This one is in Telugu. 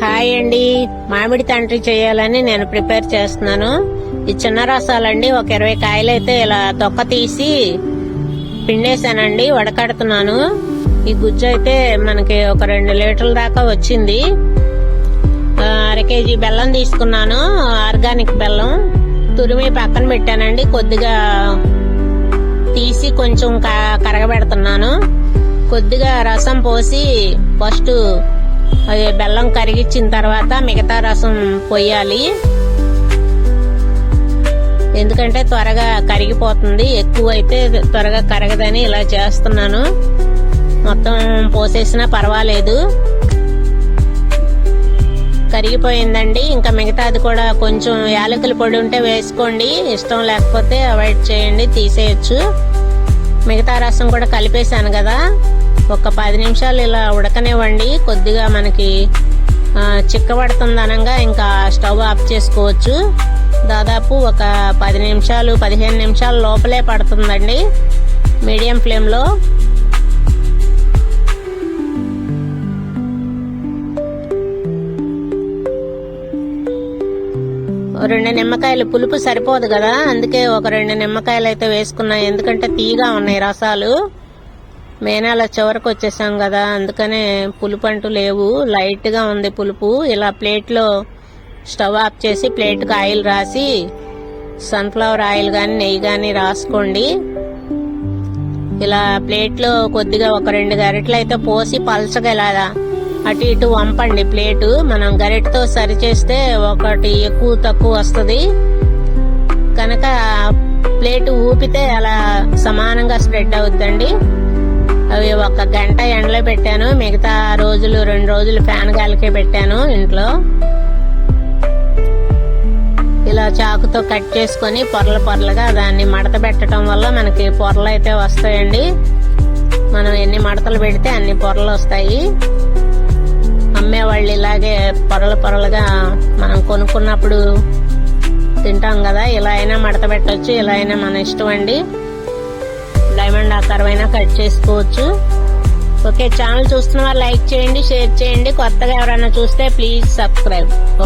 హాయ్ అండి, మామిడి తండ్రి చేయాలని నేను ప్రిపేర్ చేస్తున్నాను. ఈ చిన్న రసాలండి, ఒక 20 కాయలు అయితే ఇలా తొక్క తీసి పిండేశానండి, వడకడుతున్నాను. ఈ గుజ్జు అయితే మనకి ఒక 2 లీటర్ల దాకా వచ్చింది. 1/2 కేజీ బెల్లం తీసుకున్నాను, ఆర్గానిక్ బెల్లం తురిమి పక్కన పెట్టానండి. కొద్దిగా తీసి కొంచెం కరగబెడుతున్నాను. కొద్దిగా రసం పోసి ఫస్ట్ అది బెల్లం కరిగించిన తర్వాత మిగతా రసం పోయాలి, ఎందుకంటే త్వరగా కరిగిపోతుంది. ఎక్కువ అయితే త్వరగా కరగదని ఇలా చేస్తున్నాను. మొత్తం పోసేసినా పర్వాలేదు. కరిగిపోయిందండి. ఇంకా మిగతాది కూడా కొంచెం యాలకుల పొడి ఉంటే వేసుకోండి, ఇష్టం లేకపోతే అవాయిడ్ చేయండి, తీసేయచ్చు. మిగతా రసం కూడా కలిపేశాను కదా, ఒక 10 నిమిషాలు ఇలా ఉడకనివ్వండి. కొద్దిగా మనకి చిక్కబడుతుంది అనగా ఇంకా స్టవ్ ఆఫ్ చేసుకోవచ్చు. దాదాపు ఒక 10 నిమిషాలు 15 నిమిషాల లోపలే పడుతుందండి, మీడియం ఫ్లేమ్లో. రెండు నిమ్మకాయలు, పులుపు సరిపోదు కదా, అందుకే ఒక 2 నిమ్మకాయలు అయితే వేసుకున్నా. ఎందుకంటే తీయగా ఉన్నాయి రసాలు, మే నెల చివరికి వచ్చేసాం కదా, అందుకనే పులుపు అంటూ లేవు, లైట్ గా ఉంది పులుపు. ఇలా ప్లేట్లో స్టవ్ ఆఫ్ చేసి ప్లేట్కి ఆయిల్ రాసి, సన్ఫ్లవర్ ఆయిల్ గాని నెయ్యి గాని రాసుకోండి. ఇలా ప్లేట్లో కొద్దిగా ఒక 2 గరిటెలు అయితే పోసి పల్చగా ఇలా అటు ఇటు వంపండి ప్లేటు. మనం గరిటెతో సరి చేస్తే ఒకటి ఎక్కువ తక్కువ వస్తుంది కనుక ప్లేటు ఊపితే అలా సమానంగా స్ప్రెడ్ అవుద్దండి. అవి 1 గంట ఎండలో పెట్టాను, మిగతా రోజులు 2 రోజులు ఫ్యాన్ గాలికే పెట్టాను ఇంట్లో. ఇలా చాకుతో కట్ చేసుకొని పొరలుగా దాన్ని మడత పెట్టడం వల్ల మనకి పొరలు అయితే వస్తాయండి. మనం ఎన్ని మడతలు పెడితే అన్ని పొరలు వస్తాయి. అమ్మేవాళ్ళు ఇలాగే పొరలుగా మనం కొనుక్కున్నప్పుడు తింటాం కదా, ఇలా అయినా మడత పెట్టవచ్చు, ఇలా అయినా మన ఇష్టం అండి. డైమండ్ ఆకారమైనా కట్ చేసుకోవచ్చు. ఓకే, ఛానల్ చూస్తున్న వారు లైక్ చేయండి, షేర్ చేయండి. కొత్తగా ఎవరైనా చూస్తే ప్లీజ్ సబ్స్క్రైబ్.